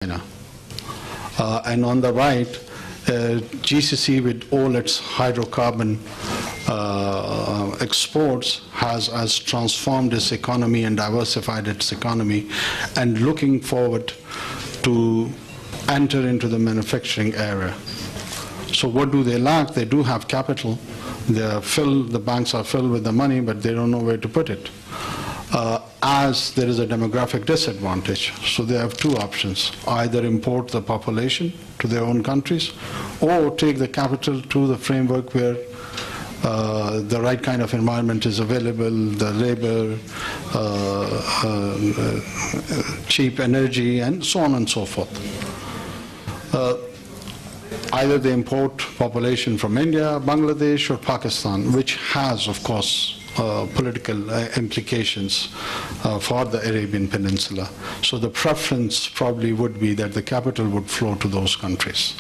China. And on the right, GCC with all its hydrocarbon exports has transformed its economy and diversified its economy and looking forward to enter into the manufacturing area. So what do they lack? They do have capital. The banks are filled with the money, but they don't know where to put it. As there is a demographic disadvantage. So they have two options: either import the population to their own countries or take the capital to the framework where the right kind of environment is available, the labor, cheap energy, and so on and so forth. Either they import population from India, Bangladesh, or Pakistan, which has, of course, political implications for the Arabian Peninsula. So the preference probably would be that the capital would flow to those countries.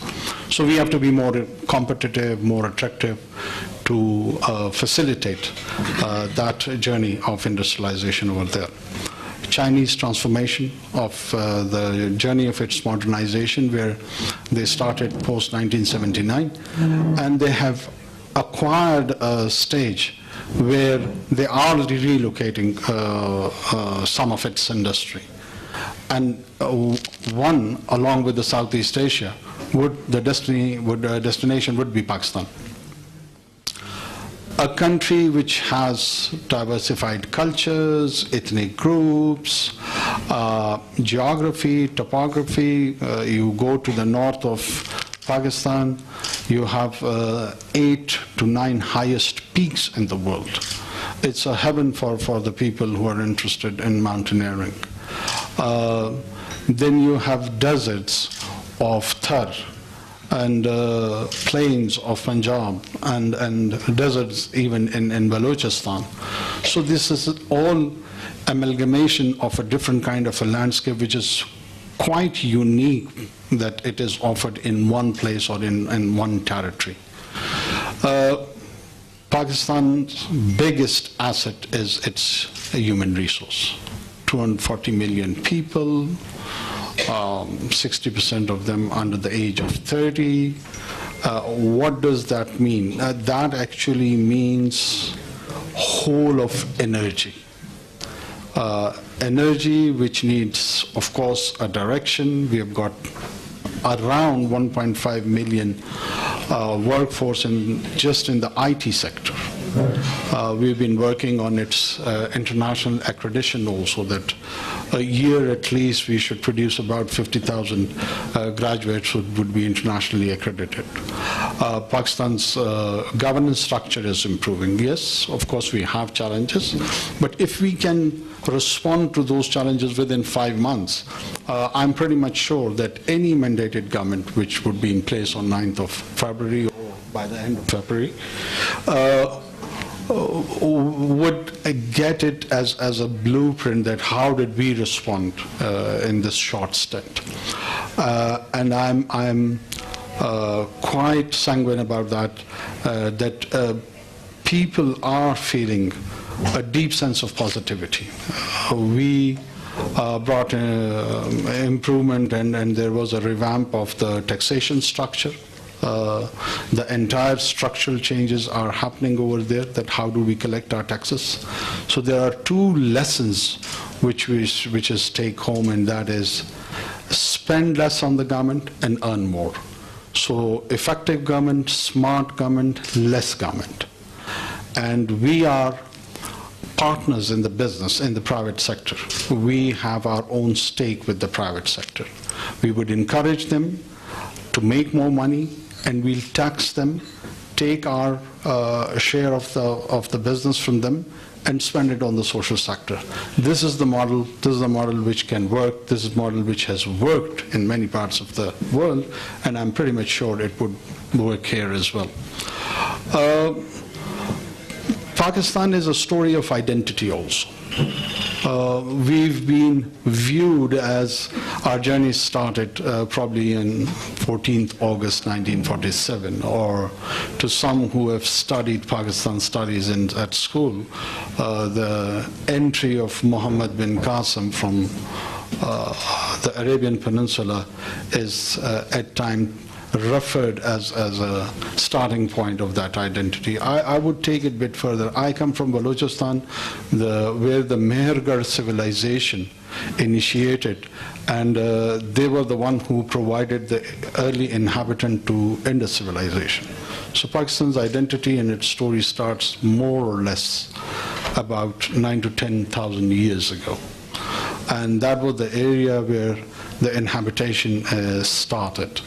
So we have to be more competitive, more attractive to facilitate that journey of industrialization over there. Chinese transformation of the journey of its modernization, where they started post-1979, and they have acquired a stage where they are relocating some of its industry. And one, along with the Southeast Asia, destination would be Pakistan. A country which has diversified cultures, ethnic groups, geography, topography. You go to the north of Pakistan, you have 8 to 9 highest peaks in the world. It's a heaven for the people who are interested in mountaineering. Then you have deserts of Thar, and plains of Punjab, and deserts even in Balochistan. So this is all amalgamation of a different kind of a landscape which is quite unique, that it is offered in one place or in one territory. Pakistan's biggest asset is its human resource. 240 million people, 60% of them under the age of 30. What does that mean? That actually means whole of energy. Energy which needs, of course, a direction. We have got around 1.5 million workforce just in the IT sector. We've been working on its international accreditation also, that a year at least we should produce about 50,000 graduates who would be internationally accredited. Pakistan's governance structure is improving. Yes, of course we have challenges, but if we can respond to those challenges within 5 months, I'm pretty much sure that any mandated government which would be in place on 9th of February or by the end of February would get it as a blueprint that how did we respond in this short stint. And I'm quite sanguine about that, that people are feeling a deep sense of positivity. We brought improvement, and there was a revamp of the taxation structure. The entire structural changes are happening over there, that how do we collect our taxes. So there are two lessons which is take home, and that is spend less on the government and earn more. So effective government, smart government, less government. And we are partners in the business, in the private sector. We have our own stake with the private sector. We would encourage them to make more money, and we'll tax them, take our share of the business from them, and spend it on the social sector. This is the model. This is the model which can work. This is the model which has worked in many parts of the world, and I'm pretty much sure it would work here as well. Pakistan is a story of identity also. We've been viewed as our journey started probably in 14th August 1947, or to some who have studied Pakistan studies at school, the entry of Muhammad bin Qasim from the Arabian Peninsula is at times referred as a starting point of that identity. I would take it a bit further. I come from Balochistan, where the Mehergarh civilization initiated, and they were the one who provided the early inhabitant to Indus civilization. So Pakistan's identity and its story starts more or less about 9,000 to 10,000 years ago. And that was the area where the inhabitation started.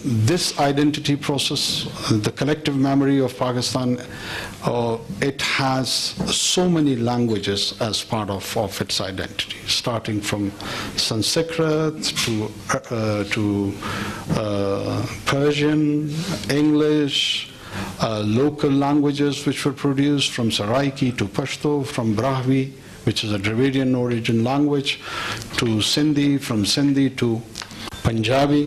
This identity process, the collective memory of Pakistan, it has so many languages as part of its identity, starting from Sanskrit to Persian, English, local languages which were produced from Saraiki to Pashto, from Brahvi, which is a Dravidian origin language, to Sindhi, from Sindhi to Punjabi.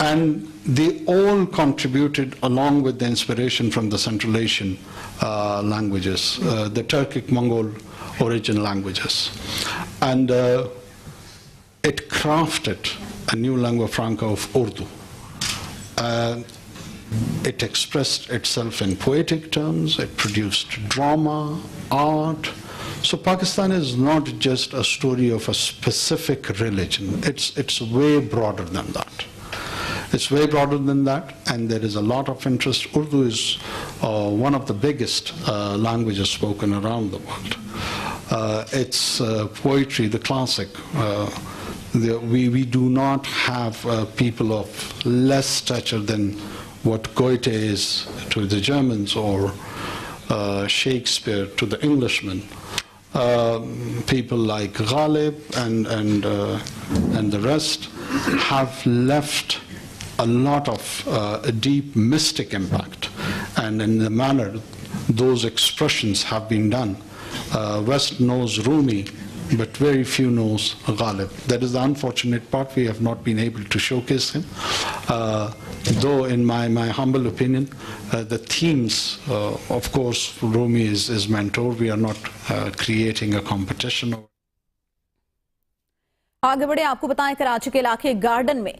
And they all contributed, along with the inspiration from the Central Asian languages, the Turkic-Mongol origin languages. And it crafted a new lingua franca of Urdu. It expressed itself in poetic terms, it produced drama, art. So Pakistan is not just a story of a specific religion, it's way broader than that. It's way broader than that, and there is a lot of interest. Urdu is one of the biggest languages spoken around the world. It's poetry, the classic. We do not have people of less stature than what Goethe is to the Germans, or Shakespeare to the Englishmen. People like Ghalib and the rest have left a lot of a deep mystic impact, and in the manner those expressions have been done. West knows Rumi, but very few knows Ghalib. That is the unfortunate part. We have not been able to showcase him. Though in my humble opinion, the themes, of course, Rumi is mentor. We are not creating a competition. आगे बढ़े, आपको बताएं कराची के इलाके garden में